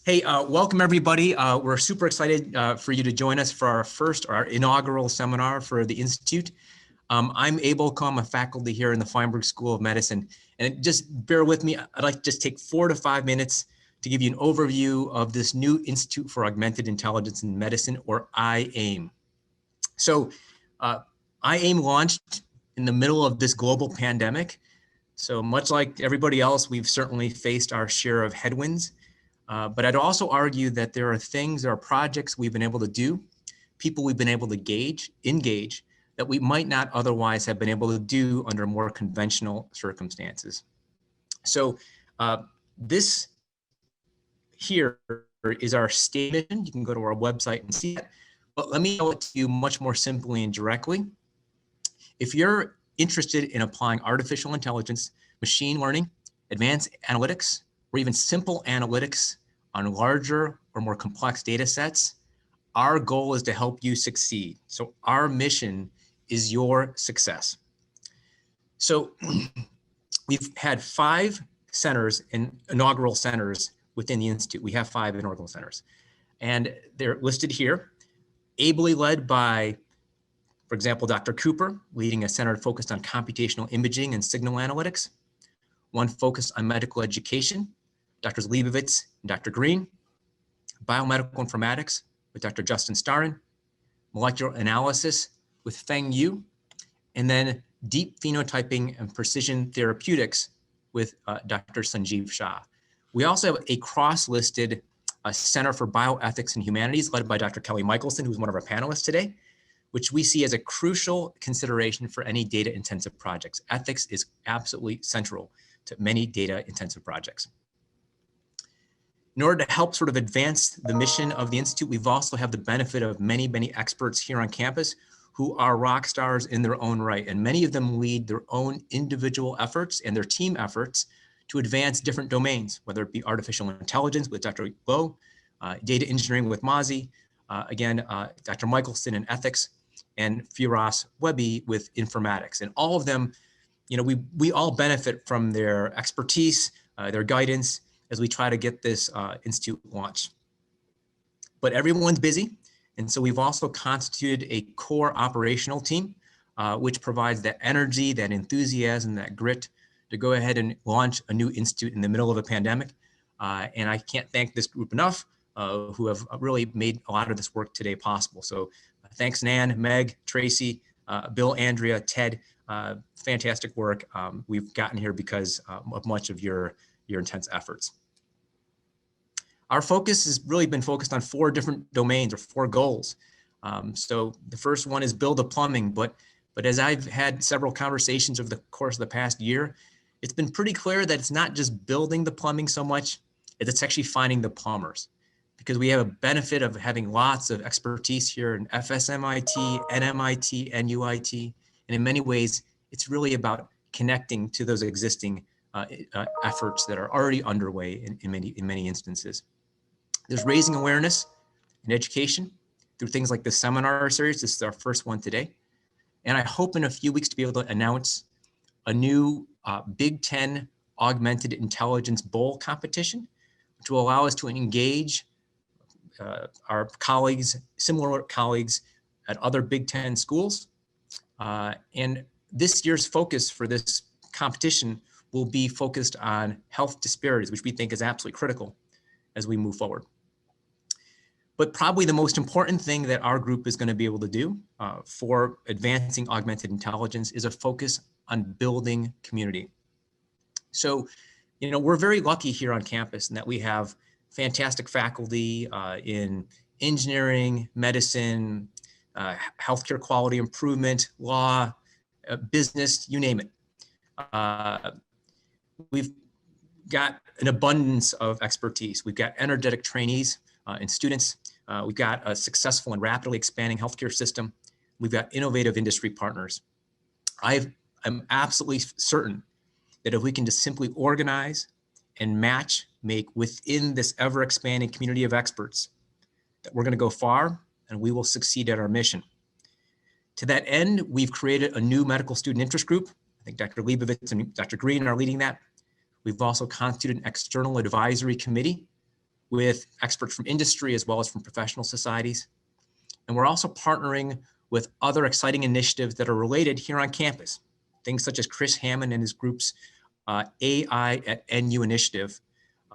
Hey, welcome everybody. We're super excited for you to join us for our inaugural seminar for the Institute. I'm Abel, I'm a faculty here in the Feinberg School of Medicine. And just bear with me, I'd like to just take 4 to 5 minutes to give you an overview of this new Institute for Augmented Intelligence in Medicine, or I.AIM. So I.AIM launched in the middle of this global pandemic. So much like everybody else, we've certainly faced our share of headwinds. But I'd also argue that there are projects we've been able to do, people we've been able to engage, that we might not otherwise have been able to do under more conventional circumstances. So this here is our statement. You can go to our website and see it. But let me tell it to you much more simply and directly. If you're interested in applying artificial intelligence, machine learning, advanced analytics, or even simple analytics on larger or more complex data sets, our goal is to help you succeed. So our mission is your success. So we've had 5 centers and inaugural centers within the Institute. We have 5 inaugural centers, and they're listed here, ably led by, for example, Dr. Cooper, leading a center focused on computational imaging and signal analytics, one focused on medical education, Drs. Leibovitz and Dr. Green, biomedical informatics with Dr. Justin Starin, molecular analysis with Feng Yu, and then deep phenotyping and precision therapeutics with Dr. Sanjeev Shah. We also have a cross-listed Center for Bioethics and Humanities led by Dr. Kelly Michelson, who's one of our panelists today, which we see as a crucial consideration for any data-intensive projects. Ethics is absolutely central to many data-intensive projects. In order to help sort of advance the mission of the Institute, we've also have the benefit of many, many experts here on campus who are rock stars in their own right. And many of them lead their own individual efforts and their team efforts to advance different domains, whether it be artificial intelligence with Dr. Lowe, data engineering with Mazi, Dr. Michelson in ethics, and Firas Webby with informatics. And all of them, you know, we all benefit from their expertise, their guidance, as we try to get this Institute launched. But everyone's busy, and so we've also constituted a core operational team, which provides that energy, that enthusiasm, that grit to go ahead and launch a new Institute in the middle of a pandemic. And I can't thank this group enough, who have really made a lot of this work today possible. So thanks, Nan, Meg, Tracy, Bill, Andrea, Ted, fantastic work. We've gotten here because of much of your intense efforts. Our focus has really been focused on 4 different domains or 4 goals. So the first one is build the plumbing, but as I've had several conversations over the course of the past year, it's been pretty clear that it's not just building the plumbing so much, it's actually finding the plumbers, because we have a benefit of having lots of expertise here in FSMIT, NMIT, NUIT, and in many ways, it's really about connecting to those existing efforts that are already underway in many instances. There's raising awareness and education through things like the seminar series. This is our first one today. And I hope in a few weeks to be able to announce a new Big Ten Augmented Intelligence Bowl competition, which will allow us to engage our colleagues, similar colleagues at other Big Ten schools. And this year's focus for this competition will be focused on health disparities, which we think is absolutely critical as we move forward. But probably the most important thing that our group is going to be able to do for advancing augmented intelligence is a focus on building community. So, you know, we're very lucky here on campus in that we have fantastic faculty in engineering, medicine, healthcare quality improvement, law, business, you name it. We've got an abundance of expertise. We've got energetic trainees and students. We've got a successful and rapidly expanding healthcare system. We've got innovative industry partners. I'm absolutely certain that if we can just simply organize and make within this ever expanding community of experts, that we're going to go far and we will succeed at our mission. To that end, we've created a new medical student interest group. I think Dr. Leibovitz and Dr. Green are leading that. We've also constituted an external advisory committee with experts from industry as well as from professional societies. And we're also partnering with other exciting initiatives that are related here on campus. Things such as Chris Hammond and his group's AI at NU initiative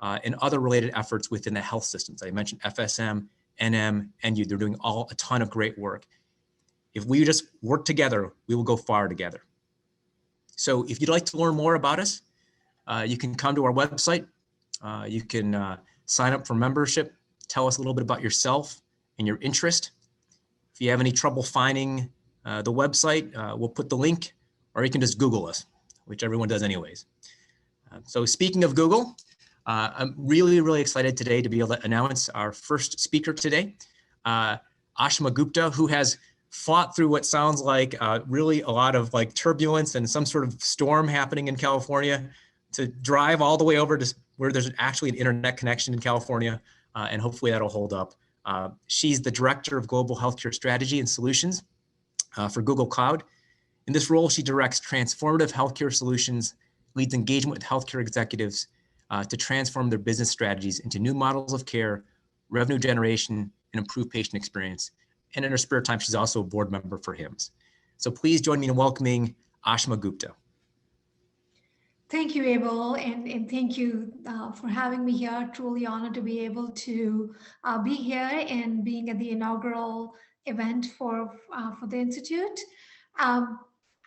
and other related efforts within the health systems. I mentioned FSM, NM, NU. They're doing a ton of great work. If we just work together, we will go far together. So if you'd like to learn more about us, you can come to our website. You can sign up for membership, tell us a little bit about yourself and your interest. If you have any trouble finding the website, we'll put the link, or you can just Google us, which everyone does anyways. So speaking of Google, I'm really, really excited today to be able to announce our first speaker today, Aashima Gupta, who has fought through what sounds like really a lot of like turbulence and some sort of storm happening in California to drive all the way over to where there's actually an internet connection in California, and hopefully that'll hold up. She's the Director of Global Healthcare Strategy and Solutions for Google Cloud. In this role, she directs transformative healthcare solutions, leads engagement with healthcare executives to transform their business strategies into new models of care, revenue generation, and improve patient experience. And in her spare time, she's also a board member for HIMSS. So please join me in welcoming Aashima Gupta. Thank you, Abel, and thank you for having me here. Truly honored to be able to be here and being at the inaugural event for the Institute.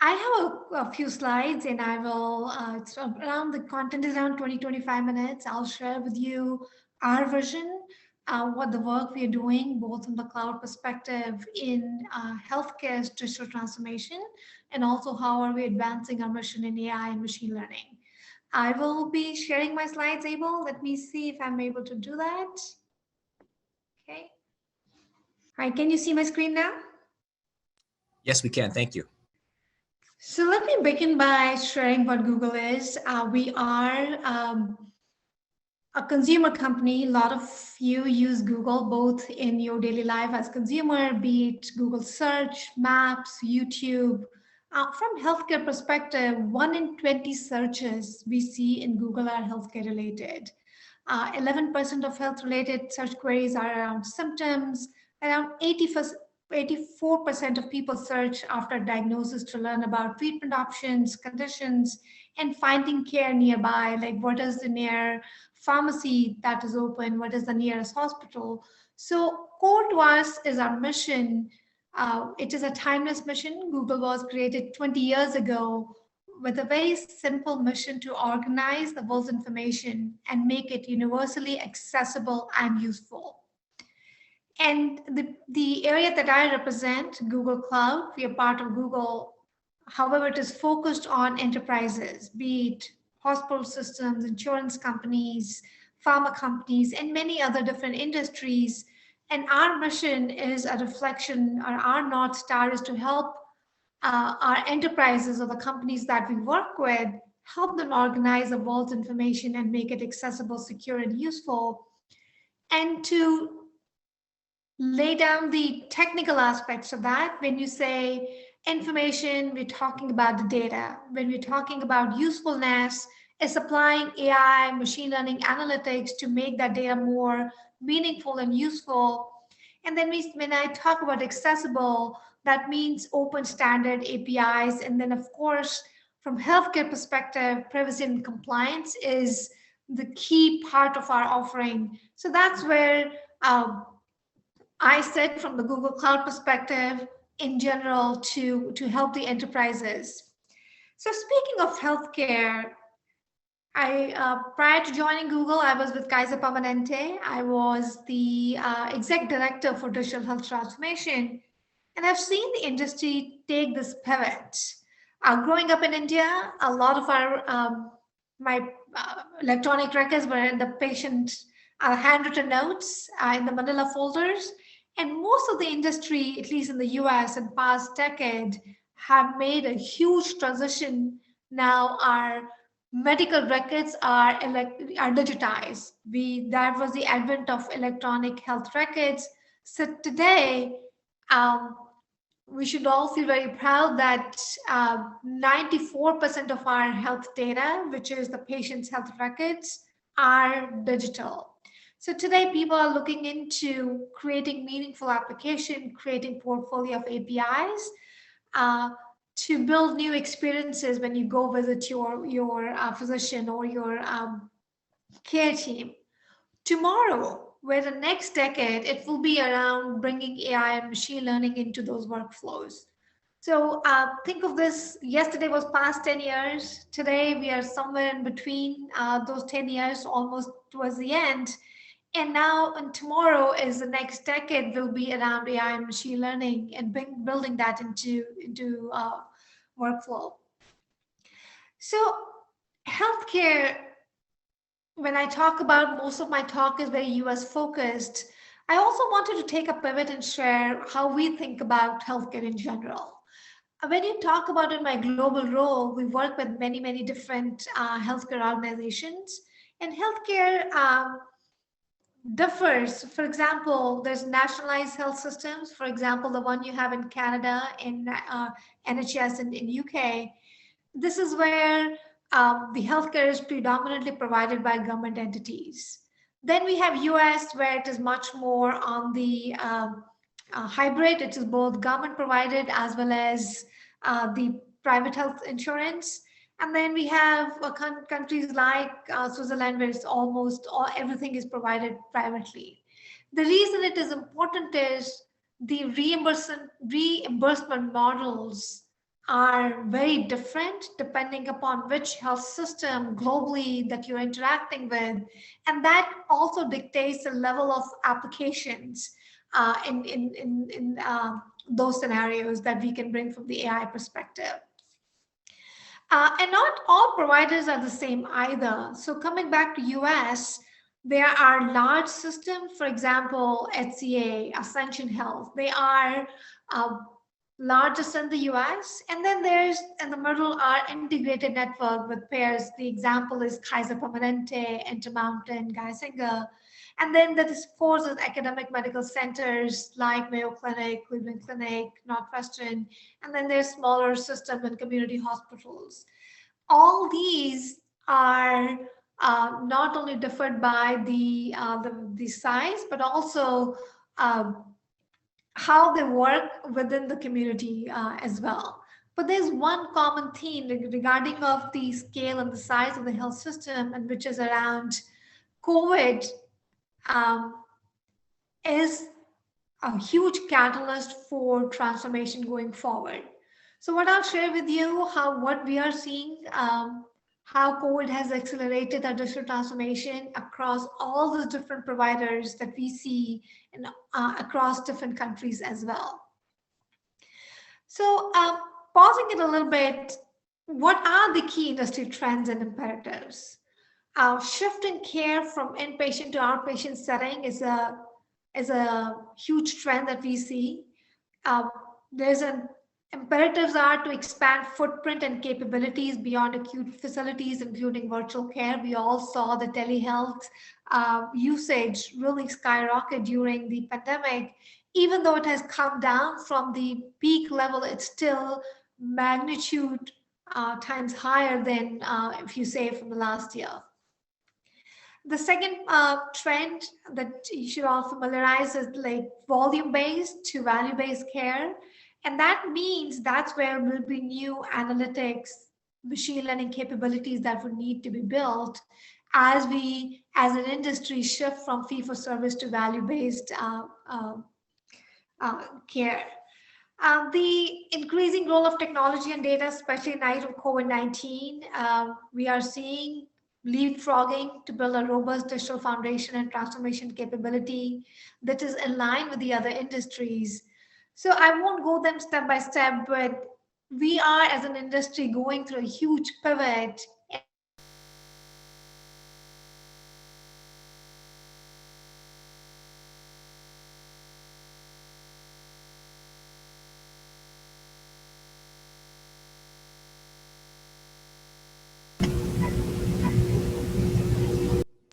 I have a few slides, and I will, it's around, the content is around 20-25 minutes. I'll share with you our vision, what the work we are doing, both from the cloud perspective in healthcare's digital transformation, and also how are we advancing our mission in AI and machine learning. I will be sharing my slides, Abel. Let me see if I'm able to do that. Okay. All right, can you see my screen now? Yes, we can. Thank you. So let me begin by sharing what Google is. We are a consumer company. A lot of you use Google both in your daily life as consumer, be it Google search, maps, YouTube. From healthcare perspective, 1 in 20 searches we see in Google are healthcare related. 11% of health related search queries are around symptoms. Around 84% of people search after diagnosis to learn about treatment options, conditions, and finding care nearby, like what is the near pharmacy that is open, what is the nearest hospital. So core to us is our mission. It is a timeless mission. Google was created 20 years ago with a very simple mission to organize the world's information and make it universally accessible and useful. And the area that I represent, Google Cloud, we are part of Google. However, it is focused on enterprises, be it hospital systems, insurance companies, pharma companies, and many other different industries. And our mission is a reflection, or our North Star is to help our enterprises or the companies that we work with, help them organize the world's information and make it accessible, secure, and useful. And to lay down the technical aspects of that, when you say information, we're talking about the data. When we're talking about usefulness, it's applying AI, machine learning analytics to make that data more meaningful and useful. And then when I talk about accessible, that means open standard APIs. And then of course, from healthcare perspective, privacy and compliance is the key part of our offering. So that's where I sit from the Google Cloud perspective in general to help the enterprises. So speaking of healthcare, prior to joining Google, I was with Kaiser Permanente. I was the exec director for digital health transformation, and I've seen the industry take this pivot. Growing up in India, a lot of our my electronic records were in the patient handwritten notes in the manila folders, and most of the industry, at least in the US in past decade, have made a huge transition. Now our medical records are digitized. That was the advent of electronic health records. So today, we should all feel very proud that 94% of our health data, which is the patient's health records, are digital. So today people are looking into creating meaningful application, creating portfolio of APIs, uh, to build new experiences when you go visit your physician or your care team. Tomorrow, where the next decade, it will be around bringing AI and machine learning into those workflows. So think of this, yesterday was past 10 years. Today we are somewhere in between those 10 years, almost towards the end. And now and tomorrow is the next decade will be around AI and machine learning and building that into workflow. So healthcare, when I talk about, most of my talk is very US focused. I also wanted to take a pivot and share how we think about healthcare in general. When you talk about in my global role, we work with many different healthcare organizations, and healthcare differs. For example, there's nationalized health systems. For example, the one you have in Canada, in NHS in UK. This is where the healthcare is predominantly provided by government entities. Then we have US, where it is much more on the hybrid. It is both government provided as well as the private health insurance. And then we have countries like Switzerland, where it's almost everything is provided privately. The reason it is important is the reimbursement models are very different depending upon which health system globally that you're interacting with. And that also dictates the level of applications in those scenarios that we can bring from the AI perspective. And not all providers are the same either. So coming back to US, there are large systems, for example, HCA, Ascension Health. They are largest in the US. And then there's in the middle are integrated network with pairs. The example is Kaiser Permanente, Intermountain, Geisinger. And then there is, of course, academic medical centers like Mayo Clinic, Cleveland Clinic, Northwestern, and then there's smaller systems and community hospitals. All these are not only differed by the size, but also how they work within the community as well. But there's one common theme regarding of the scale and the size of the health system, and which is around COVID um, is a huge catalyst for transformation going forward. So what I'll share with you, what we are seeing, how COVID has accelerated our digital transformation across all the different providers that we see in, across different countries as well. So pausing it a little bit, what are the key industry trends and imperatives? Shift in care from inpatient to outpatient setting is a huge trend that we see. There's an imperatives are to expand footprint and capabilities beyond acute facilities, including virtual care. We all saw the telehealth usage really skyrocket during the pandemic. Even though it has come down from the peak level, it's still magnitude times higher than if you say from the last year. The second trend that you should all familiarize is like volume-based to value-based care. And that means that's where will be new analytics, machine learning capabilities that would need to be built as we, as an industry, shift from fee-for-service to value-based care. The increasing role of technology and data, especially in light of COVID-19, we are seeing leapfrogging to build a robust digital foundation and transformation capability that is in line with the other industries. So I won't go them step by step, but we are as an industry going through a huge pivot.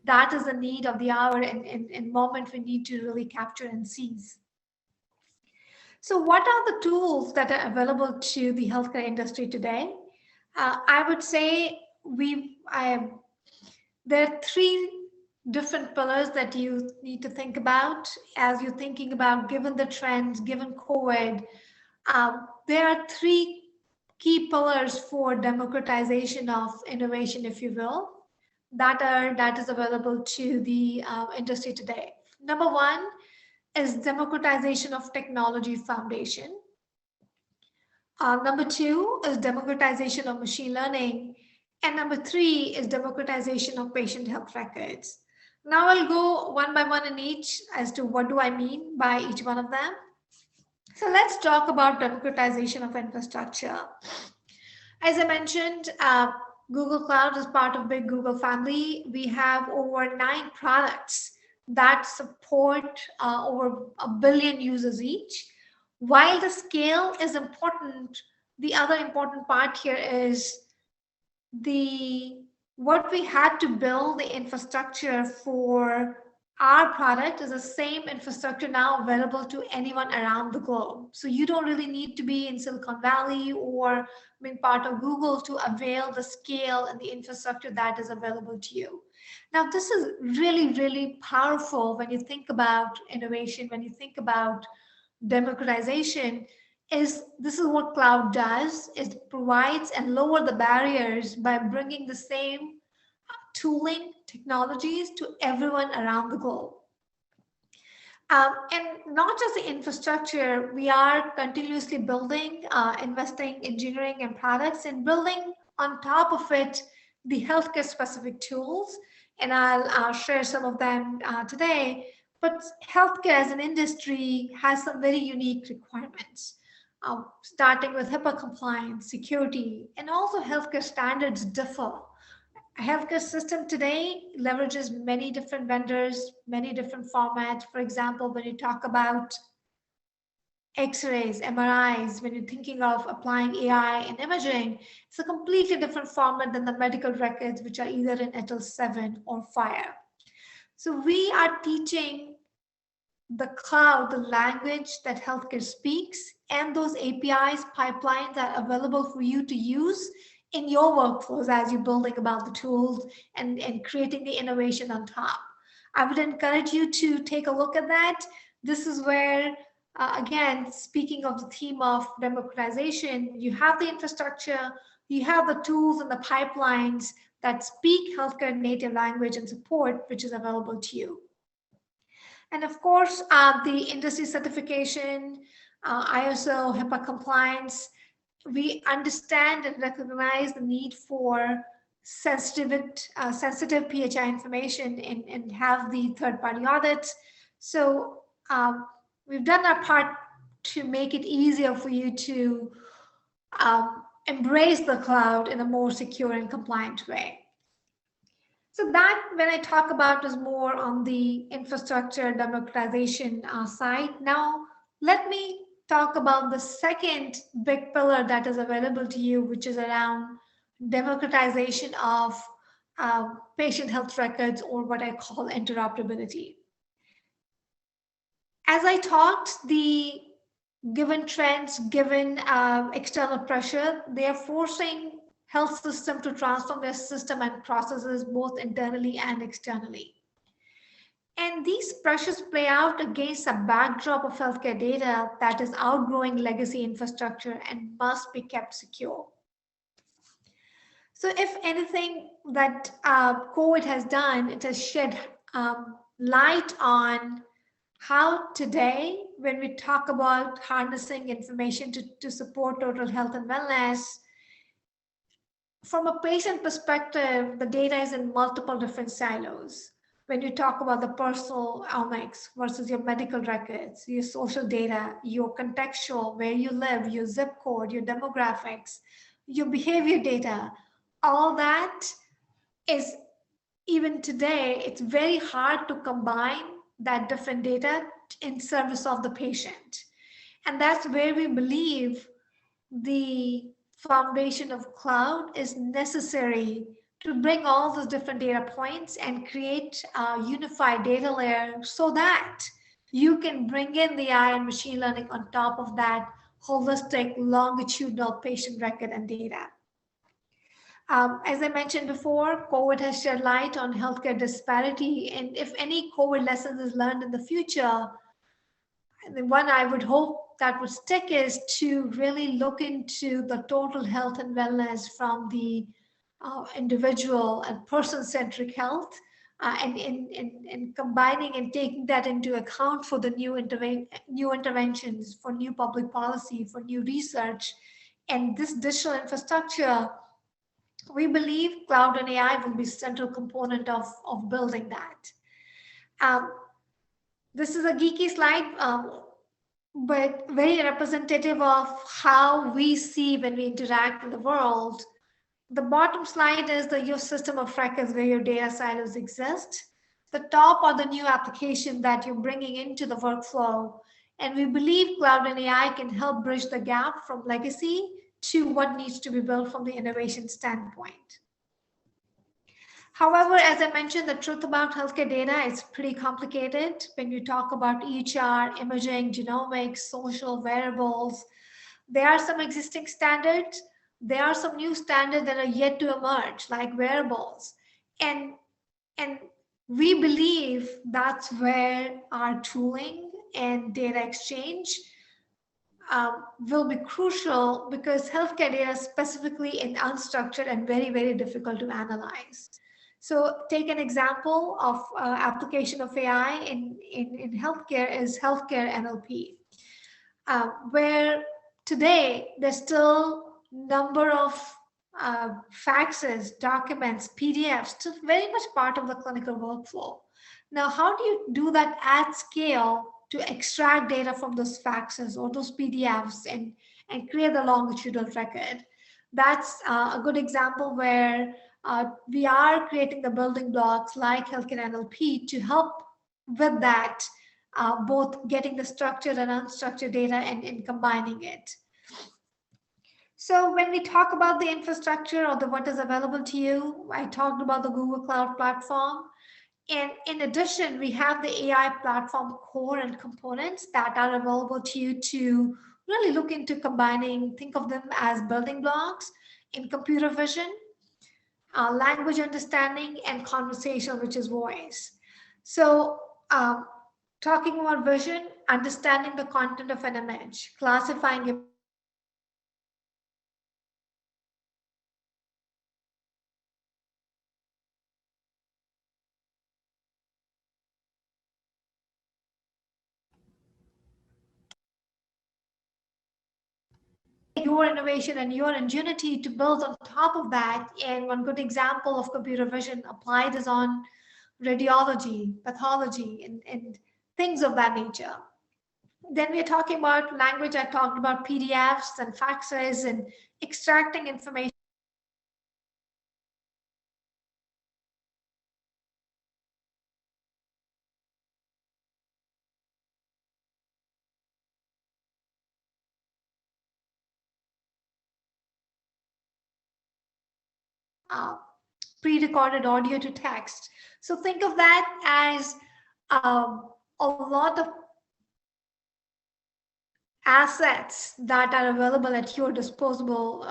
That is the need of the hour and moment we need to really capture and seize. So what are the tools that are available to the healthcare industry today? I would say there are three different pillars that you need to think about as you're thinking about, given the trends, given COVID. There are three key pillars for democratization of innovation, if you will, that is available to the industry today. Number one is democratization of technology foundation. Number two is democratization of machine learning. And number three is democratization of patient health records. Now I'll go one by one in each as to what do I mean by each one of them. So let's talk about democratization of infrastructure. As I mentioned, Google Cloud is part of big Google family. We have over 9 products that support over 1 billion users each. While the scale is important, the other important part here is what we had to build the infrastructure for our product is the same infrastructure now available to anyone around the globe. So you don't really need to be in Silicon Valley or being part of Google to avail the scale and the infrastructure that is available to you. Now, this is really, really powerful when you think about innovation, when you think about democratization. This is what cloud does. It provides and lower the barriers by bringing the same tooling technologies to everyone around the globe. And not just the infrastructure, we are continuously building, investing, engineering and products, and building on top of it the healthcare specific tools. And I'll share some of them today. But healthcare as an industry has some very unique requirements, starting with HIPAA compliance, security, and also healthcare standards differ. A healthcare system today leverages many different vendors, many different formats. For example, when you talk about X-rays, MRIs, when you're thinking of applying AI in imaging, it's a completely different format than the medical records, which are either in ETL 7 or FHIR. So we are teaching the cloud, the language that healthcare speaks, and those APIs, pipelines are available for you to use in your workflows as you're building about the tools and creating the innovation on top. I would encourage you to take a look at that. This is where, again, speaking of the theme of democratization, you have the infrastructure, you have the tools and the pipelines that speak healthcare native language and support, which is available to you. And of course, the industry certification, ISO, HIPAA compliance. We understand and recognize the need for sensitive PHI information and have the third-party audits. So we've done our part to make it easier for you to embrace the cloud in a more secure and compliant way. So that, when I talk about, is more on the infrastructure democratization side. Now, let me talk about the second big pillar that is available to you, which is around democratization of patient health records, or what I call interoperability. As I talked, the given trends, given external pressure, they are forcing health system to transform their system and processes both internally and externally. And these pressures play out against a backdrop of healthcare data that is outgrowing legacy infrastructure and must be kept secure. So if anything that COVID has done, it has shed light on how today, when we talk about harnessing information to support total health and wellness, from a patient perspective, the data is in multiple different silos. When you talk about the personal omics versus your medical records, your social data, your contextual, where you live, your zip code, your demographics, your behavior data, all that is, even today, it's very hard to combine that different data in service of the patient. And that's where we believe the foundation of cloud is necessary to bring all those different data points and create a unified data layer so that you can bring in the AI and machine learning on top of that holistic longitudinal patient record and data. As I mentioned before, COVID has shed light on healthcare disparity, and if any COVID lessons is learned in the future, the one I would hope that would stick is to really look into the total health and wellness from the individual and person-centric health, and in combining and taking that into account for the new interventions, for new public policy, for new research, and this digital infrastructure. We believe cloud and AI will be central component of building that. Um, this is a geeky slide, but very representative of how we see when we interact with the world. The bottom slide is your system of records where your data silos exist. The top are the new application that you're bringing into the workflow. And we believe cloud and AI can help bridge the gap from legacy to what needs to be built from the innovation standpoint. However, as I mentioned, the truth about healthcare data is pretty complicated. When you talk about EHR, imaging, genomics, social variables, there are some existing standards. There are some new standards that are yet to emerge, like wearables. And we believe that's where our tooling and data exchange will be crucial, because healthcare data is specifically in unstructured and very, very difficult to analyze. So take an example of application of AI in healthcare is healthcare NLP, where today there's still number of faxes, documents, PDFs, still very much part of the clinical workflow. Now, how do you do that at scale to extract data from those faxes or those PDFs and create the longitudinal record? That's a good example where we are creating the building blocks like healthcare NLP to help with that, both getting the structured and unstructured data and combining it. So when we talk about the infrastructure or what is available to you, I talked about the Google Cloud Platform. And in addition, we have the AI platform core and components that are available to you to really look into combining, think of them as building blocks in computer vision, language understanding, and conversation, which is voice. So talking about vision, understanding the content of an image, classifying your innovation and your ingenuity to build on top of that. And one good example of computer vision applied is on radiology, pathology, and things of that nature. Then we're talking about language. I talked about PDFs and faxes and extracting information. Pre-recorded audio to text. So think of that as a lot of assets that are available at your disposal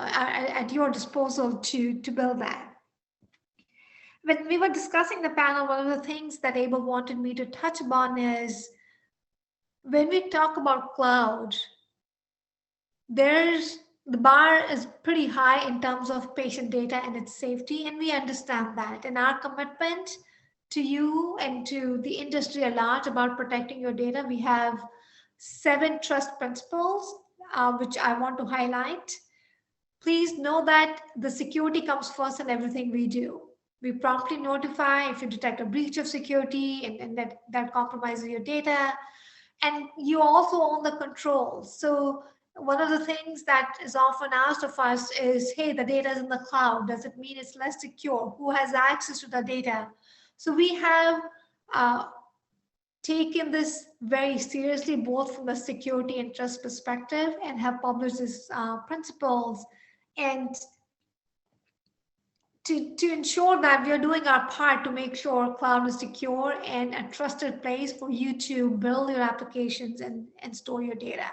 to build that. When we were discussing the panel, one of the things that Abel wanted me to touch upon is when we talk about cloud, the bar is pretty high in terms of patient data and its safety, and we understand that. And our commitment to you and to the industry at large about protecting your data, we have 7 trust principles, which I want to highlight. Please know that the security comes first in everything we do. We promptly notify if you detect a breach of security and that compromises your data. And you also own the controls. So one of the things that is often asked of us is, hey, the data is in the cloud. Does it mean it's less secure? Who has access to the data? So we have taken this very seriously, both from the security and trust perspective, and have published these principles. And to ensure that we are doing our part to make sure cloud is secure and a trusted place for you to build your applications and store your data.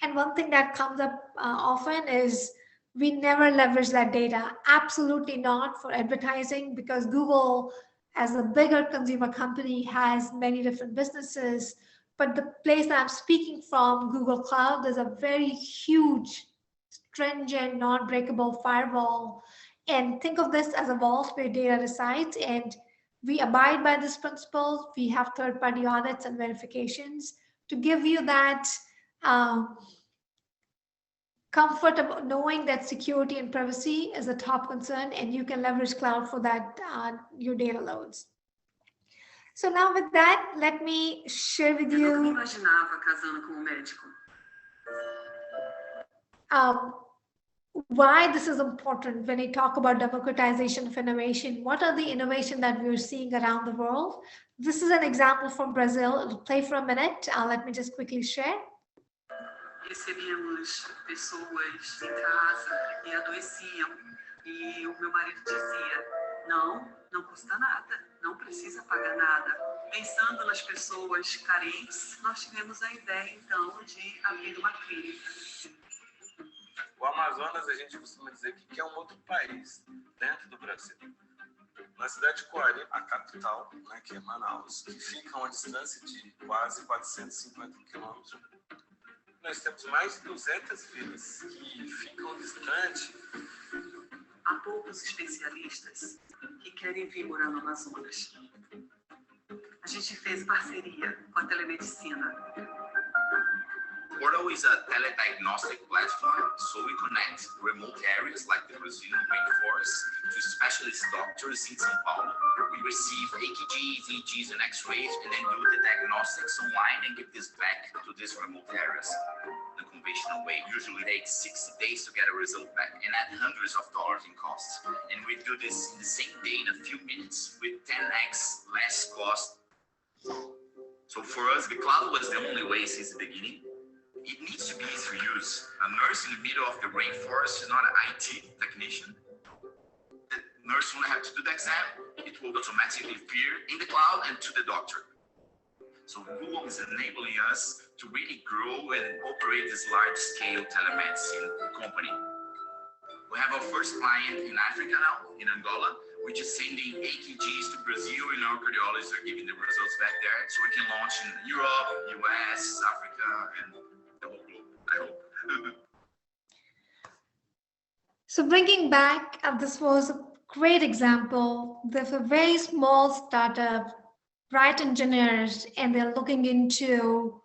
And one thing that comes up often is we never leverage that data. Absolutely not for advertising, because Google, as a bigger consumer company, has many different businesses. But the place that I'm speaking from, Google Cloud, there's a very huge, stringent, non-breakable firewall. And think of this as a vault where data resides, and we abide by this principle. We have third-party audits and verifications to give you that comfort about knowing that security and privacy is a top concern, and you can leverage cloud for that, your data loads. So now with that, let me share with you why this is important when we talk about democratization of innovation. What are the innovation that we're seeing around the world? This is an example from Brazil. It'll play for a minute. Let me just quickly share. Recebíamos pessoas em casa e adoeciam, e o meu marido dizia: não custa nada, não precisa pagar nada. Pensando nas pessoas carentes, nós tivemos a ideia então de abrir uma clínica. O Amazonas, a gente costuma dizer que é um outro país dentro do Brasil. Na cidade de Coari, a capital, né, que é Manaus, que fica a uma distância de quase 450 quilômetros, nós temos mais de 200 vilas que ficam distantes. Há poucos especialistas que querem vir morar no Amazonas. A gente fez parceria com a telemedicina. Portal is a telediagnostic platform, so we connect remote areas like the Brazilian rainforest to specialist doctors in São Paulo. We receive EKGs, EEGs, and X-rays, and then do the diagnostics online and give this back to these remote areas. The conventional way usually takes 60 days to get a result back and add hundreds of dollars in costs. And we do this in the same day in a few minutes with 10x less cost. So for us, the cloud was the only way since the beginning. It needs to be easy to use. A nurse in the middle of the rainforest is not an IT technician. The nurse won't have to do the exam. It will automatically appear in the cloud and to the doctor. So Google is enabling us to really grow and operate this large-scale telemedicine company. We have our first client in Africa now, in Angola, which is sending EKGs to Brazil, and our cardiologists are giving the results back there, so we can launch in Europe, US, Africa, and the whole globe, I hope. So bringing back, this was a great example. There's a very small startup, bright engineers, and they're looking into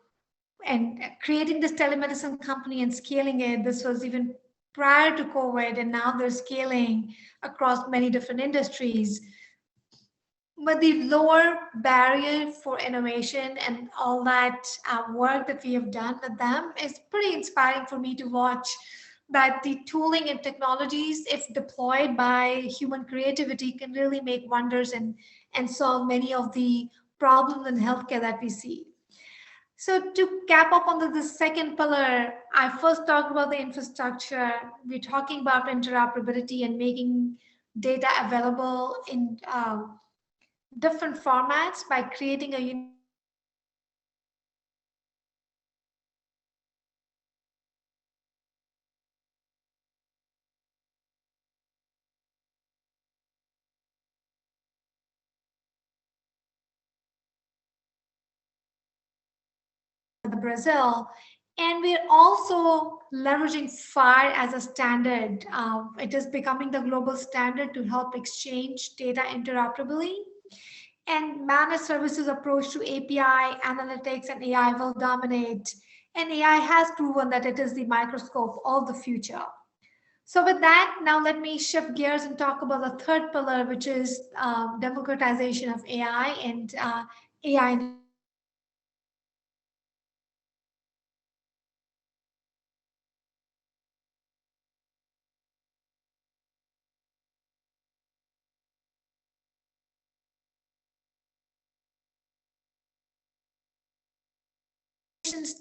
and creating this telemedicine company and scaling it. This was even prior to COVID, and now they're scaling across many different industries. But the lower barrier for innovation and all that work that we have done with them is pretty inspiring for me to watch, that the tooling and technologies, if deployed by human creativity, can really make wonders and solve many of the problems in healthcare that we see. So to cap up on the second pillar, I first talked about the infrastructure. We're talking about interoperability and making data available in different formats by creating a Brazil. And we're also leveraging FAIR as a standard. It is becoming the global standard to help exchange data interoperably. And managed services approach to API, analytics, and AI will dominate. And AI has proven that it is the microscope of the future. So with that, now let me shift gears and talk about the third pillar, which is democratization of AI and AI.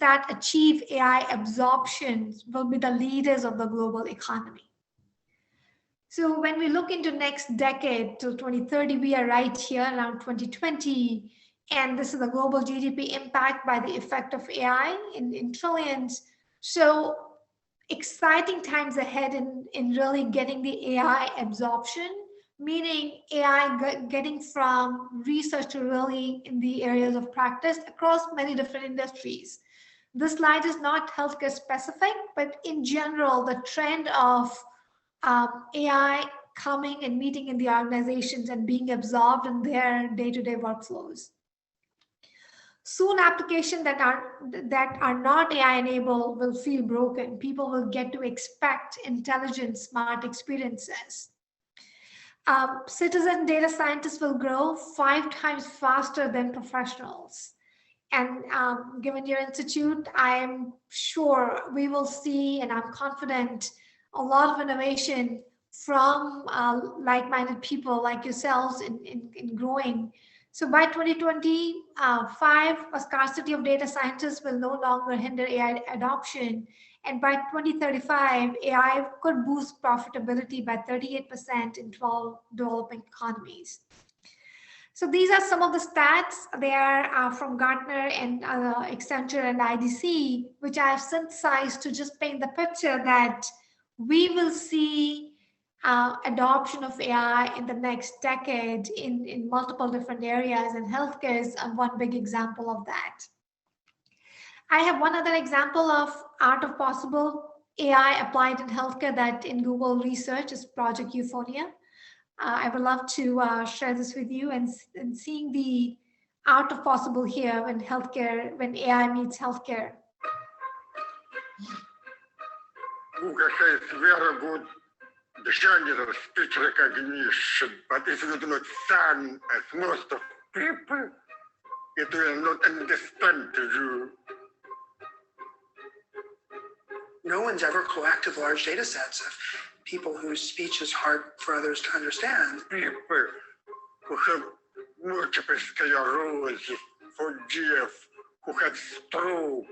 That achieve AI absorption will be the leaders of the global economy. So when we look into next decade till 2030, we are right here around 2020, and this is the global GDP impact by the effect of AI in trillions. So exciting times ahead in really getting the AI absorption, meaning AI getting from research to really in the areas of practice across many different industries. This slide is not healthcare specific, but in general, the trend of AI coming and meeting in the organizations and being absorbed in their day-to-day workflows. Soon, applications that are not AI enabled will feel broken. People will get to expect intelligent, smart experiences. Citizen data scientists will grow 5 times faster than professionals. And given your institute, I am sure we will see, and I'm confident, a lot of innovation from like-minded people like yourselves in growing. So by 2025, a scarcity of data scientists will no longer hinder AI adoption. And by 2035, AI could boost profitability by 38% in 12 developing economies. So these are some of the stats. They are from Gartner and Accenture and IDC, which I have synthesized to just paint the picture that we will see adoption of AI in the next decade in multiple different areas, and healthcare is one big example of that. I have one other example of art of possible AI applied in healthcare that in Google research is Project Euphoria. I would love to share this with you and seeing the art of possible here when healthcare, when AI meets healthcare. Google has very good general speech recognition, but if you do not sound as most of people, it will not understand you. No one's ever collected large data sets of people whose speech is hard for others to understand. People who have multiple sclerosis, forgive, who have stroke,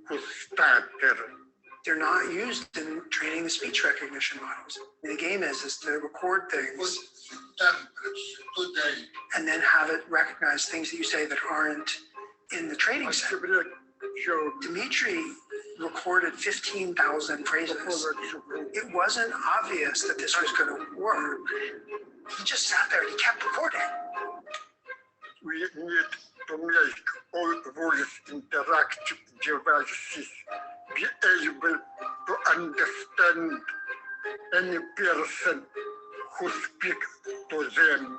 who stutter. They're not used in training the speech recognition models. The game is to record things and then have it recognize things that you say that aren't in the training set. Dimitri recorded 15,000 phrases. It wasn't obvious that this was going to work. He just sat there and he kept recording. We need to make all voice interactive devices be able to understand any person who speaks to them.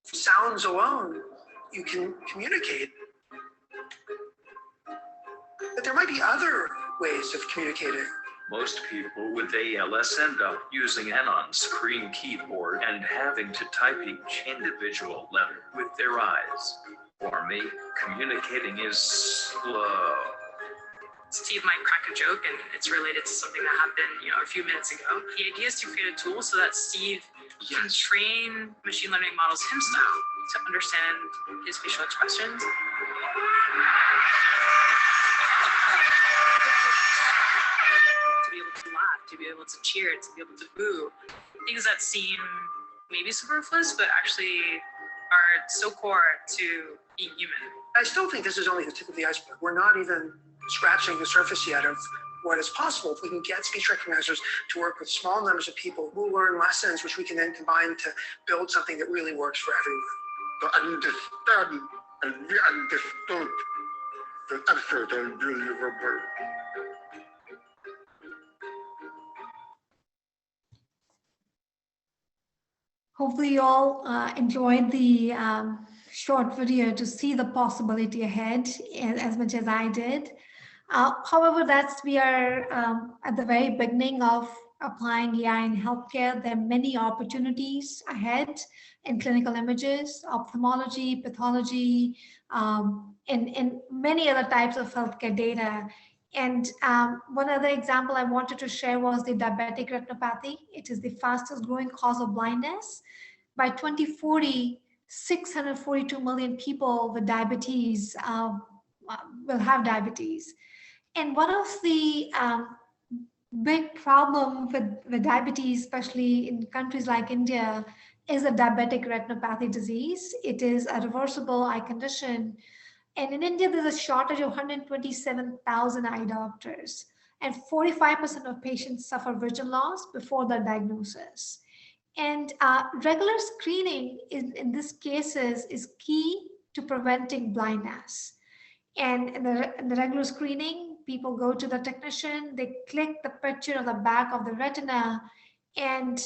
Sounds alone, you can communicate. But there might be other ways of communicating. Most people with ALS end up using an on-screen keyboard and having to type each individual letter with their eyes. For me, communicating is slow. Steve might crack a joke and it's related to something that happened, a few minutes ago. The idea is to create a tool so that Steve can train machine learning models himself to understand his facial expressions. To be able to laugh, to be able to cheer, to be able to boo. Things that seem maybe superfluous, but actually are so core to being human. I still think this is only the tip of the iceberg. We're not even scratching the surface yet of what is possible if we can get speech recognizers to work with small numbers of people who learn lessons, which we can then combine to build something that really works for everyone. To understand and be understood is absolutely unbelievable. Hopefully you all enjoyed the short video to see the possibility ahead as much as I did. However, we are at the very beginning of applying AI in healthcare. There are many opportunities ahead in clinical images, ophthalmology, pathology, and many other types of healthcare data. And one other example I wanted to share was the diabetic retinopathy. It is the fastest growing cause of blindness. By 2040, 642 million people with diabetes will have diabetes. And one of the big problem with diabetes, especially in countries like India, is a diabetic retinopathy disease. It is a reversible eye condition. And in India, there's a shortage of 127,000 eye doctors. And 45% of patients suffer vision loss before their diagnosis. And regular screening in these cases is key to preventing blindness. And in the regular screening, people go to the technician, they click the picture of the back of the retina, and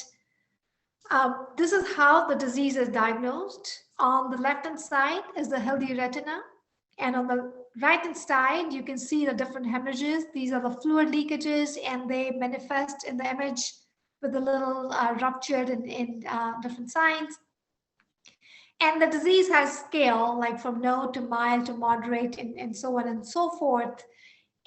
this is how the disease is diagnosed. On the left-hand side is the healthy retina, and on the right-hand side, you can see the different hemorrhages. These are the fluid leakages, and they manifest in the image with a little ruptured in different signs. And the disease has scale, like from no to mild to moderate, and so on and so forth.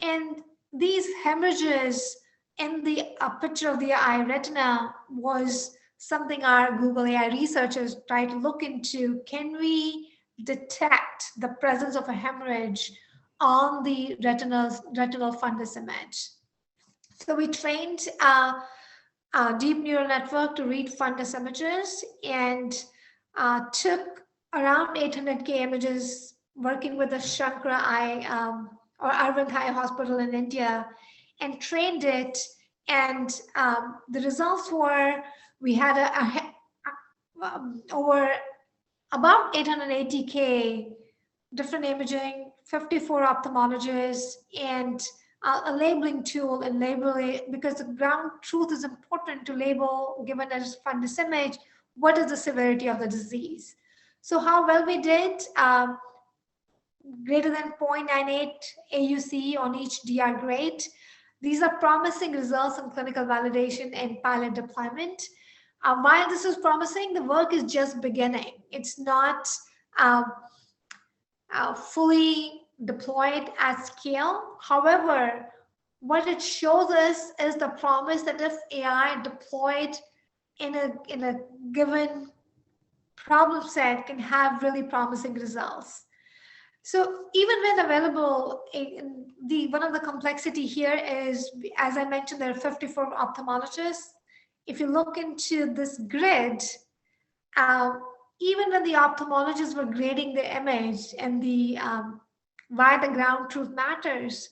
And these hemorrhages in the picture of the eye retina was something our Google AI researchers tried to look into. Can we detect the presence of a hemorrhage on the retinal fundus image? So we trained a deep neural network to read fundus images, and took around 800K images working with the Shankara Eye or Arvind Eye Hospital in India, and trained it. And the results were, we had over about 880K different imaging, 54 ophthalmologists, and a labeling tool and labeling, because the ground truth is important to label, given as fundus image, what is the severity of the disease. So how well we did, greater than 0.98 AUC on each DR grade. These are promising results in clinical validation and pilot deployment. While this is promising, the work is just beginning. It's not fully deployed at scale. However, what it shows us is the promise that if AI deployed in a given problem set can have really promising results. So even when available, one of the complexity here is, as I mentioned, there are 54 ophthalmologists. If you look into this grid, even when the ophthalmologists were grading the image and the why the ground truth matters,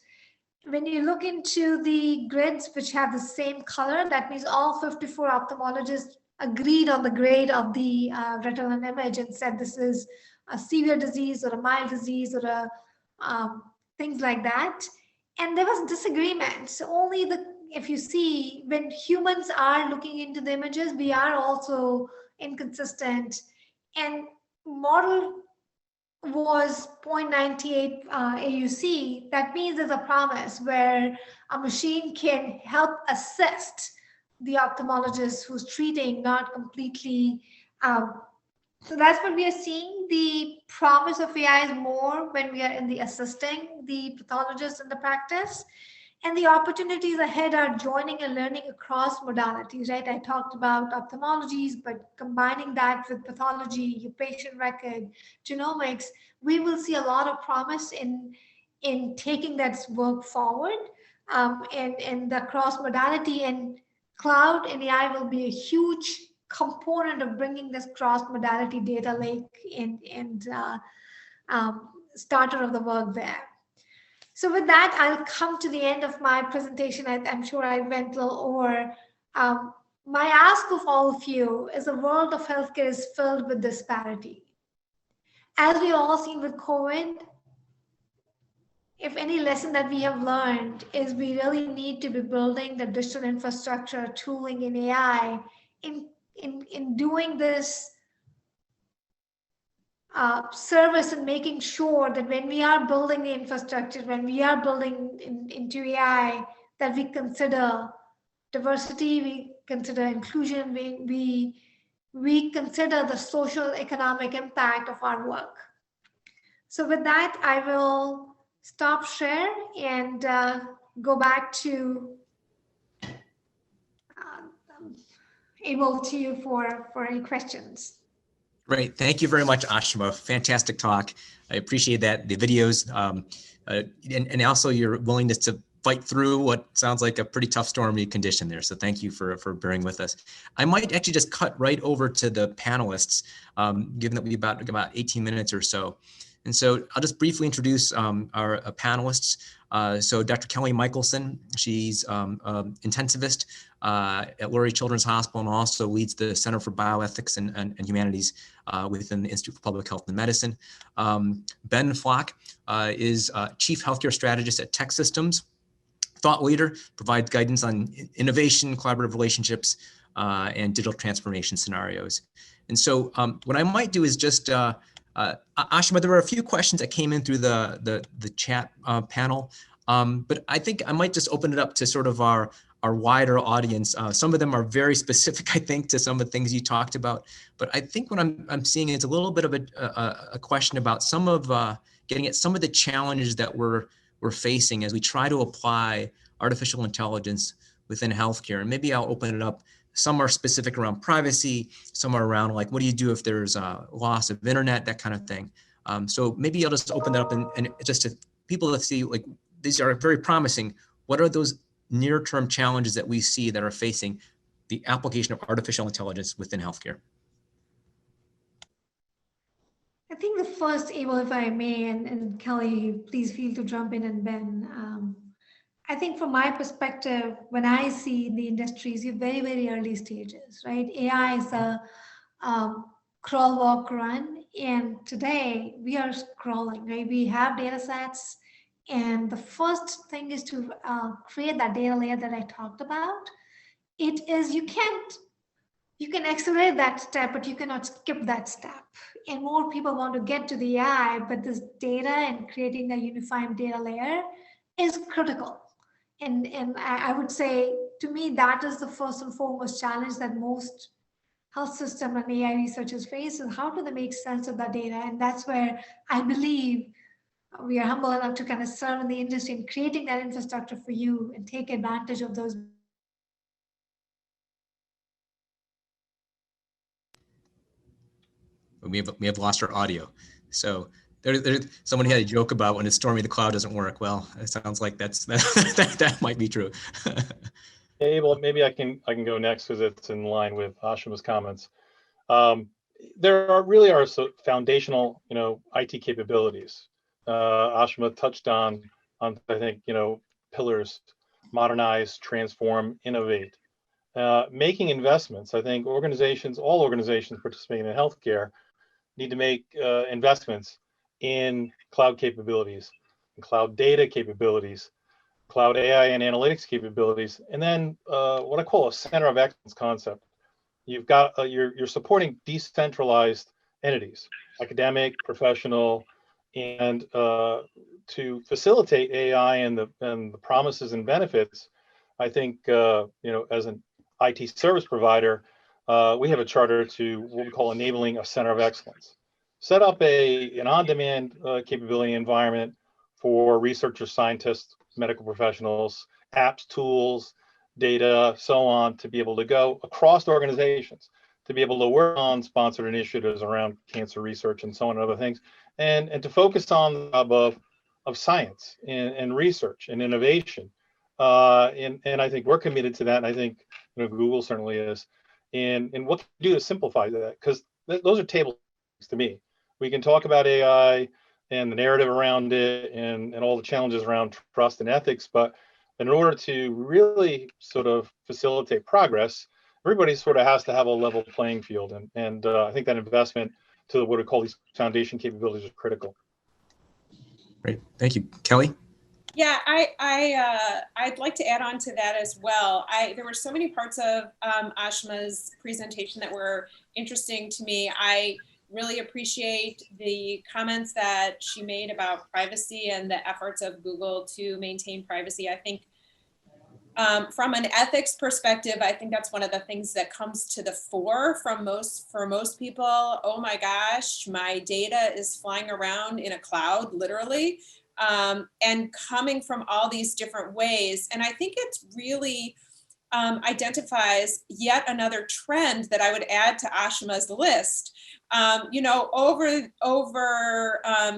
when you look into the grids which have the same color, that means all 54 ophthalmologists agreed on the grade of the retinal image and said this is a severe disease or a mild disease or a things like that. And there was disagreement. So only if you see, when humans are looking into the images, we are also inconsistent. And model was 0.98 AUC. That means there's a promise where a machine can help assist the ophthalmologist who's treating, not completely. So that's what we are seeing. The promise of AI is more when we are in the assisting the pathologist in the practice. And the opportunities ahead are joining and learning across modalities, right? I talked about ophthalmologies, but combining that with pathology, your patient record, genomics, we will see a lot of promise in taking that work forward. And the cross modality and cloud and AI will be a huge component of bringing this cross modality data lake and starter of the work there. So with that, I'll come to the end of my presentation. I'm sure I went a little over. My ask of all of you is the world of healthcare is filled with disparity. As we all seen with COVID, if any lesson that we have learned is we really need to be building the digital infrastructure, tooling in AI in doing this service and making sure that when we are building the infrastructure, when we are building into AI, that we consider diversity, we consider inclusion, we consider the social economic impact of our work. So with that, I will stop share and go back to Abel to you for any questions. Great. Thank you very much, Aashima. Fantastic talk. I appreciate that, the videos, and also your willingness to fight through what sounds like a pretty tough stormy condition there. So thank you for bearing with us. I might actually just cut right over to the panelists, given that we have about 18 minutes or so. And so I'll just briefly introduce our panelists. So Dr. Kelly Michelson, she's intensivist at Lurie Children's Hospital and also leads the Center for Bioethics and Humanities within the Institute for Public Health and Medicine. Ben Flock is Chief Healthcare Strategist at TEKsystems, thought leader, provides guidance on innovation, collaborative relationships, and digital transformation scenarios. And so what I might do is just Aashima, there were a few questions that came in through the chat panel, but I think I might just open it up to sort of our wider audience. Some of them are very specific, I think, to some of the things you talked about, but I think what I'm seeing is a little bit of a question about some of getting at some of the challenges that we're facing as we try to apply artificial intelligence within healthcare. And maybe I'll open it up. Some are specific around privacy, some are around like, what do you do if there's a loss of internet, that kind of thing. So maybe I'll just open that up and just to people that see, like, these are very promising. What are those near-term challenges that we see that are facing the application of artificial intelligence within healthcare? I think the first, Abel, if I may, and Kelly, please feel to jump in, and Ben. I think from my perspective, when I see the industries, you're very, very early stages, right? AI is a crawl, walk, run. And today we are crawling, right? We have data sets. And the first thing is to create that data layer that I talked about. It is, you can accelerate that step, but you cannot skip that step. And more people want to get to the AI, but this data and creating a unified data layer is critical. And I would say, to me, that is the first and foremost challenge that most health system and AI researchers face, is how do they make sense of that data? And that's where I believe we are humble enough to kind of serve in the industry in creating that infrastructure for you and take advantage of those. We have lost our audio. So someone had a joke about when it's stormy, the cloud doesn't work. Well, it sounds like that might be true. Abel, maybe I can go next because it's in line with Aashima's comments. There really are foundational, IT capabilities. Aashima touched on I think, pillars: modernize, transform, innovate. Making investments. I think all organizations participating in healthcare need to make investments in cloud capabilities, and cloud data capabilities, cloud AI and analytics capabilities, and then what I call a center of excellence concept. You've got you're supporting decentralized entities, academic, professional, and to facilitate AI and the promises and benefits. I think as an IT service provider, we have a charter to what we call enabling a center of excellence. Set up an on-demand capability environment for researchers, scientists, medical professionals, apps, tools, data, so on, to be able to go across organizations, to be able to work on sponsored initiatives around cancer research and so on and other things, and to focus on the job of science and research and innovation. And I think we're committed to that, and I think Google certainly is. And what to do to simplify that, because those are table stakes to me. We can talk about AI and the narrative around it and all the challenges around trust and ethics, but in order to really sort of facilitate progress, everybody sort of has to have a level playing field. And I think that investment to what we call these foundation capabilities is critical. Great, thank you. Kelly? Yeah, I'd like to add on to that as well. There were so many parts of Aashima's presentation that were interesting to me. I really appreciate the comments that she made about privacy and the efforts of Google to maintain privacy. I think from an ethics perspective, I think that's one of the things that comes to the fore for most people. Oh my gosh, my data is flying around in a cloud, literally, and coming from all these different ways. And I think it's really identifies yet another trend that I would add to Aashima's list. You know, over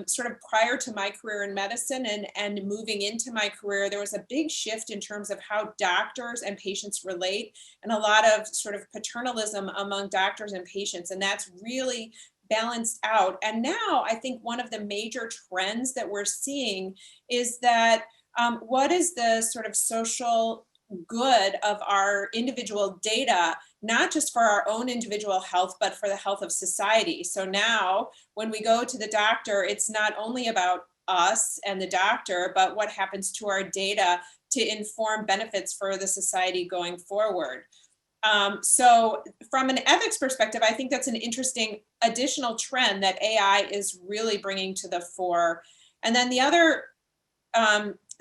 sort of prior to my career in medicine and moving into my career, there was a big shift in terms of how doctors and patients relate, and a lot of sort of paternalism among doctors and patients, and that's really balanced out. And now I think one of the major trends that we're seeing is that what is the sort of social good of our individual data, not just for our own individual health, but for the health of society. So now when we go to the doctor, it's not only about us and the doctor, but what happens to our data to inform benefits for the society going forward. So from an ethics perspective, I think that's an interesting additional trend that AI is really bringing to the fore. And then the other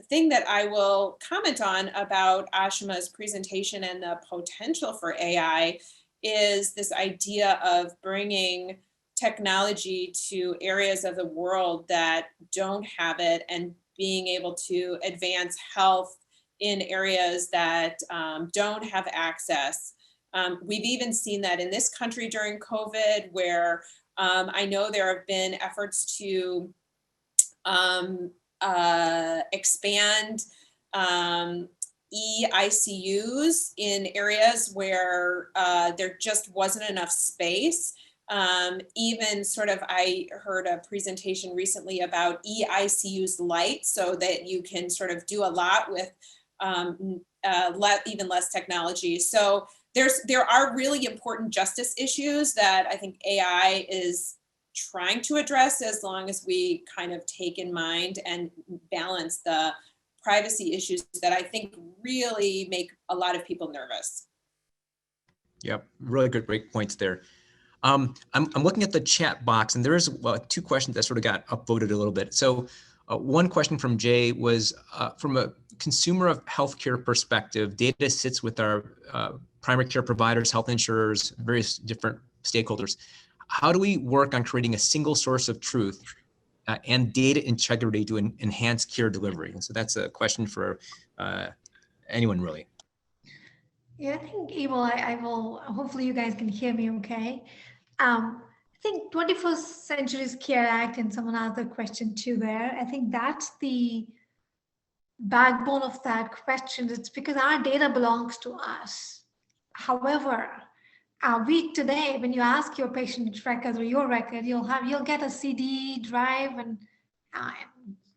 thing that I will comment on about Aashima's presentation and the potential for AI is this idea of bringing technology to areas of the world that don't have it and being able to advance health in areas that don't have access. We've even seen that in this country during COVID, where I know there have been efforts to expand EICUs in areas where there just wasn't enough space. Even sort of, I heard a presentation recently about EICUs light, so that you can sort of do a lot with even less technology. So there are really important justice issues that I think AI is trying to address, as long as we kind of take in mind and balance the privacy issues that I think really make a lot of people nervous. Yep, really good, great points there. I'm looking at the chat box, and there is two questions that sort of got upvoted a little bit. So one question from Jay was, from a consumer of healthcare perspective, data sits with our primary care providers, health insurers, various different stakeholders. How do we work on creating a single source of truth and data integrity to enhance care delivery? And so that's a question for anyone, really. Yeah, I think, Abel, I will, hopefully you guys can hear me okay. I think 21st Century's Care Act, and someone asked the question too there, I think that's the backbone of that question. It's because our data belongs to us. However, we today, when you ask your patient records or your record, you'll get a CD drive, and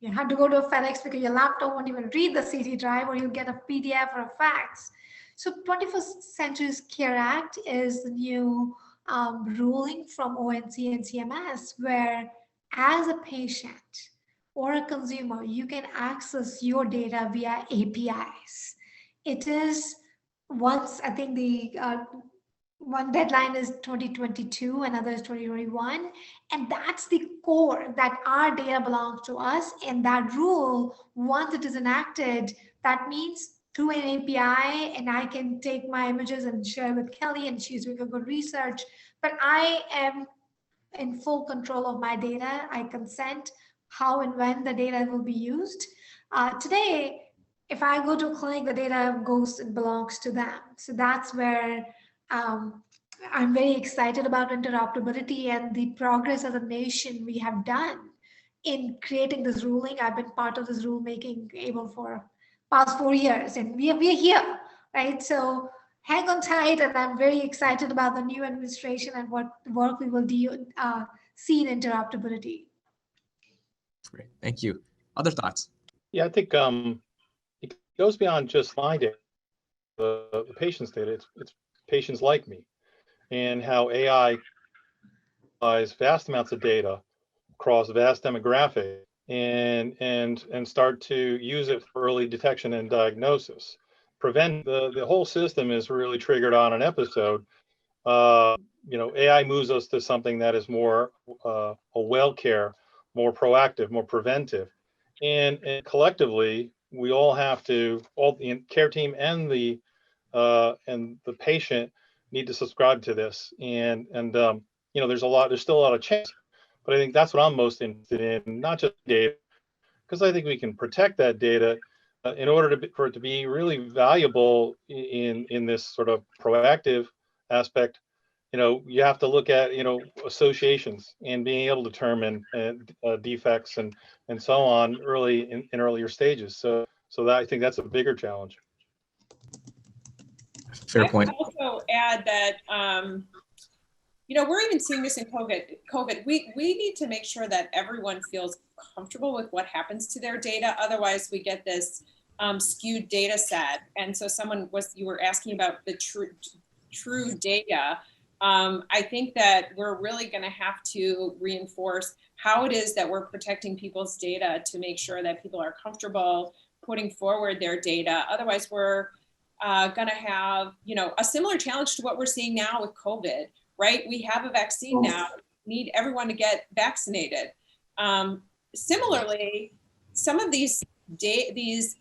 you have to go to a FedEx because your laptop won't even read the CD drive, or you'll get a PDF or a fax. So 21st Century's Care Act is the new ruling from ONC and CMS, where as a patient or a consumer, you can access your data via APIs. It is, once, I think the one deadline is 2022, another is 2021, and that's the core, that our data belongs to us. And that rule, once it is enacted, that means through an API, and I can take my images and share with Kelly, and she's doing a good research, but I am in full control of my data. I consent how and when the data will be used. Today, if I go to a clinic, the data goes and belongs to them. So that's where I'm very excited about interoperability and the progress as a nation we have done in creating this ruling. I've been part of this rulemaking, Abel, for past 4 years, and we are here, right? So hang on tight, and I'm very excited about the new administration and what work we will do, see in interoperability. Great, thank you. Other thoughts? Yeah, I think it goes beyond just my data, the patient's data. It's patients like me, and how AI applies vast amounts of data across vast demographics and start to use it for early detection and diagnosis. Prevent the whole system is really triggered on an episode. You know, AI moves us to something that is more a well care, more proactive, more preventive, and collectively we all have to, all the care team and the patient need to subscribe to this. And you know, there's still a lot of change, but I think that's what I'm most interested in, not just data, because I think we can protect that data, in order for it to be really valuable in this sort of proactive aspect, you have to look at, associations and being able to determine defects and so on early in earlier stages. So that, I think that's a bigger challenge. Fair point. I would also add that, we're even seeing this in COVID. We need to make sure that everyone feels comfortable with what happens to their data. Otherwise, we get this skewed data set. And so you were asking about the true data. I think that we're really going to have to reinforce how it is that we're protecting people's data to make sure that people are comfortable putting forward their data. Otherwise, we're going to have, a similar challenge to what we're seeing now with COVID, right? We have a vaccine now, need everyone to get vaccinated. Similarly, some of these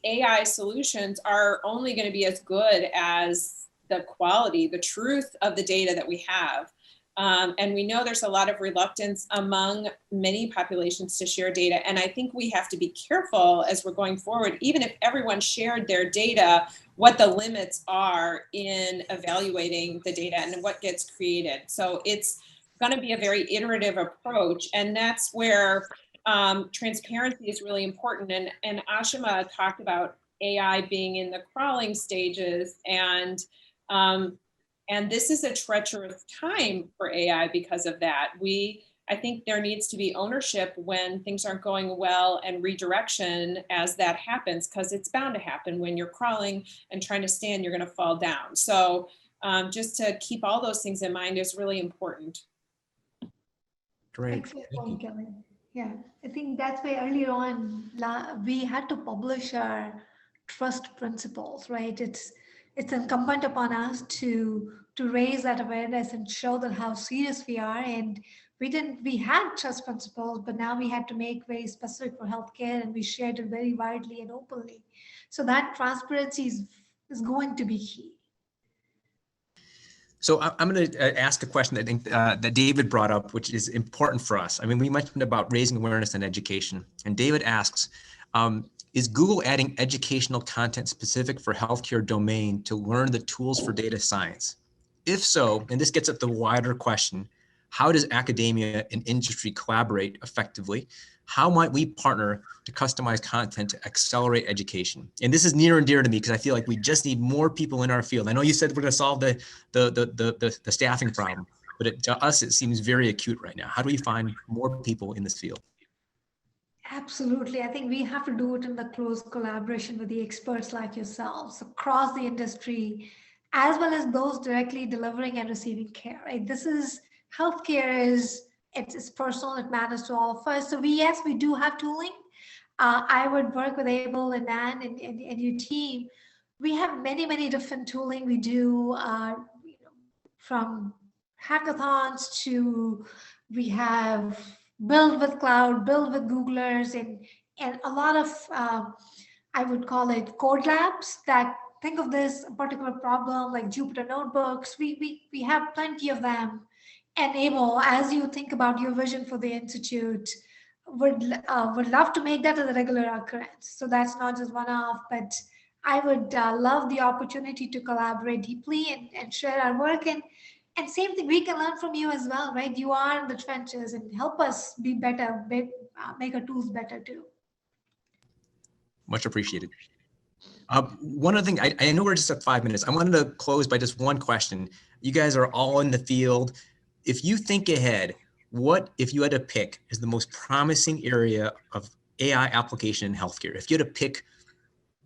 AI solutions are only going to be as good as the quality, the truth of the data that we have. And we know there's a lot of reluctance among many populations to share data. And I think we have to be careful as we're going forward, even if everyone shared their data, what the limits are in evaluating the data and what gets created. So it's going to be a very iterative approach. And that's where transparency is really important. And Aashima talked about AI being in the crawling stages, and this is a treacherous time for AI because of that. I think there needs to be ownership when things aren't going well and redirection as that happens, because it's bound to happen. When you're crawling and trying to stand, you're going to fall down. So just to keep all those things in mind is really important. Great. Excellent point, Kelly. Yeah, I think that's why earlier on we had to publish our trust principles, right? It's incumbent upon us to raise that awareness and show that how serious we are. And we had trust principles, but now we had to make very specific for healthcare, and we shared it very widely and openly. So that transparency is going to be key. So I'm going to ask a question that I think that David brought up, which is important for us. I mean, we mentioned about raising awareness and education, and David asks, is Google adding educational content specific for healthcare domain to learn the tools for data science? If so, and this gets at the wider question, how does academia and industry collaborate effectively? How might we partner to customize content to accelerate education? And this is near and dear to me because I feel like we just need more people in our field. I know you said we're going to solve the staffing problem, but to us, it seems very acute right now. How do we find more people in this field? Absolutely. I think we have to do it in the close collaboration with the experts like yourselves across the industry, as well as those directly delivering and receiving care, right? Healthcare it's personal, it matters to all of us. So we do have tooling. I would work with Abel and Anne and your team. We have many different tooling. We do from hackathons to we have build with cloud, build with Googlers, and a lot of I would call it code labs that think of this particular problem like Jupyter notebooks. We have plenty of them. And Abel, as you think about your vision for the institute, would love to make that a regular occurrence. So that's not just one-off, but I would love the opportunity to collaborate deeply and share our work. And same thing, we can learn from you as well, right? You are in the trenches and help us be better, make our tools better too. Much appreciated. One other thing, I know we're just at 5 minutes. I wanted to close by just one question. You guys are all in the field. If you think ahead, what, if you had to pick, is the most promising area of AI application in healthcare? If you had to pick,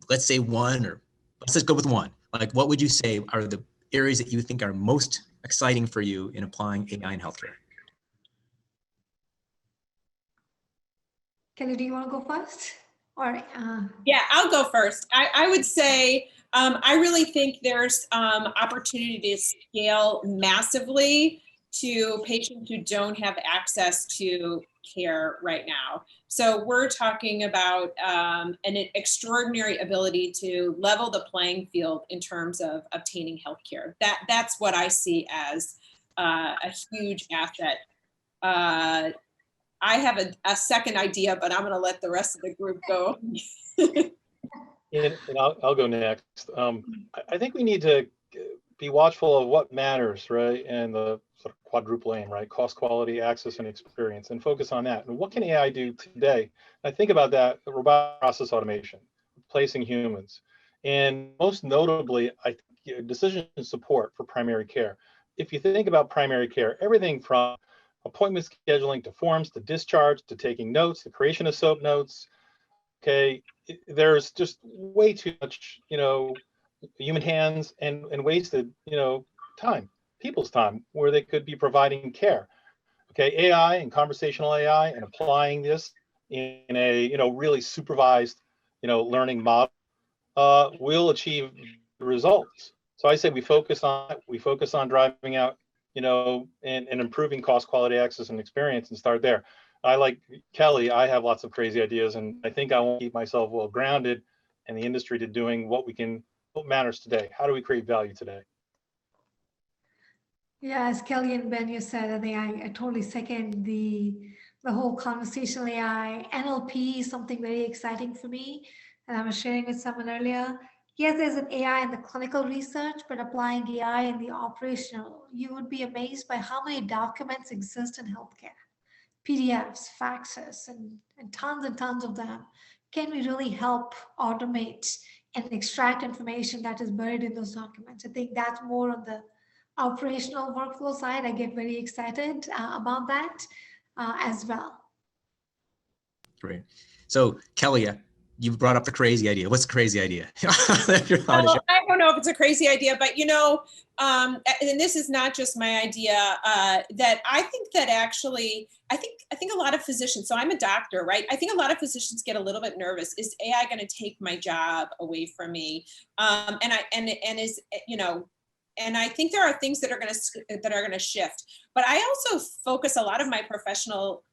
let's say one, or let's just go with one, like what would you say are the areas that you think are most exciting for you in applying AI in healthcare? Kelly, do you want to go first? Or Yeah, I'll go first. I would say I really think there's opportunity to scale massively to patients who don't have access to care right now. So we're talking about an extraordinary ability to level the playing field in terms of obtaining healthcare. That's what I see as a huge asset. I have a second idea, but I'm going to let the rest of the group go. And I'll go next. I think we need to be watchful of what matters, right? And the sort of quadruple aim, right? Cost, quality, access, and experience, and focus on that. And what can AI do today? I think about that, robotic process automation, replacing humans. And most notably, I think decision support for primary care. If you think about primary care, everything from appointment scheduling to forms to discharge to taking notes, the creation of SOAP notes, okay, there's just way too much, human hands and wasted, time, people's time, where they could be providing care. Okay, AI and conversational AI and applying this in a, really supervised, learning model will achieve results. So I say we focus on driving out, and improving cost, quality, access, and experience, and start there. I, like Kelly, I have lots of crazy ideas, and I think I want to keep myself well grounded in the industry to doing what matters today. How do we create value today? Yeah, as Kelly and Ben, you said, I think I totally second the whole conversational AI. NLP is something very exciting for me, and I was sharing with someone earlier. Yes, there's an AI in the clinical research, but applying AI in the operational, you would be amazed by how many documents exist in healthcare. PDFs, faxes, and tons of them. Can we really help automate and extract information that is buried in those documents? I think that's more on the operational workflow side. I get very excited about that as well. Great. So Kelly, you brought up the crazy idea. What's the crazy idea? Well, I don't know if it's a crazy idea, but and this is not just my idea. That I think that actually, I think a lot of physicians. So I'm a doctor, right? I think a lot of physicians get a little bit nervous. Is AI going to take my job away from me? And I think there are things that are going to shift. But I also focus a lot of my professional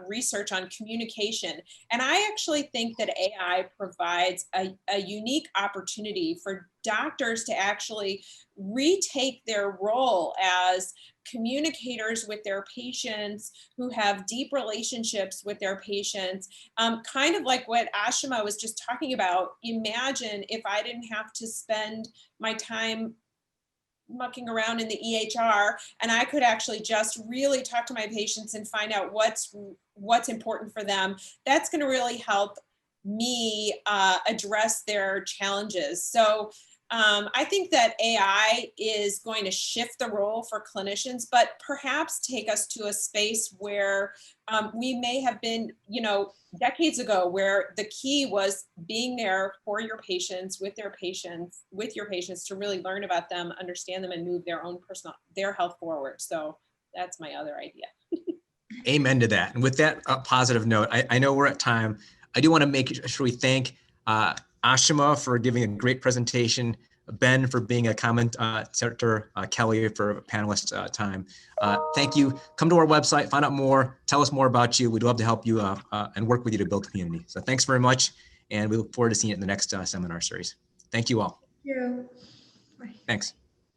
research on communication. And I actually think that AI provides a unique opportunity for doctors to actually retake their role as communicators with their patients, who have deep relationships with their patients, kind of like what Aashima was just talking about. Imagine if I didn't have to spend my time mucking around in the EHR, and I could actually just really talk to my patients and find out what's important for them. That's going to really help me address their challenges. So I think that AI is going to shift the role for clinicians, but perhaps take us to a space where we may have been, decades ago, where the key was being there for your patients, with your patients to really learn about them, understand them, and move their health forward. So that's my other idea. Amen to that. And with that positive note, I know we're at time. I do want to make sure we thank Aashima for giving a great presentation, Ben for being a commentator, Kelly for panelist time. Thank you. Come to our website, find out more, tell us more about you. We'd love to help you and work with you to build community. So thanks very much. And we look forward to seeing you in the next seminar series. Thank you all. Thank you. Thanks.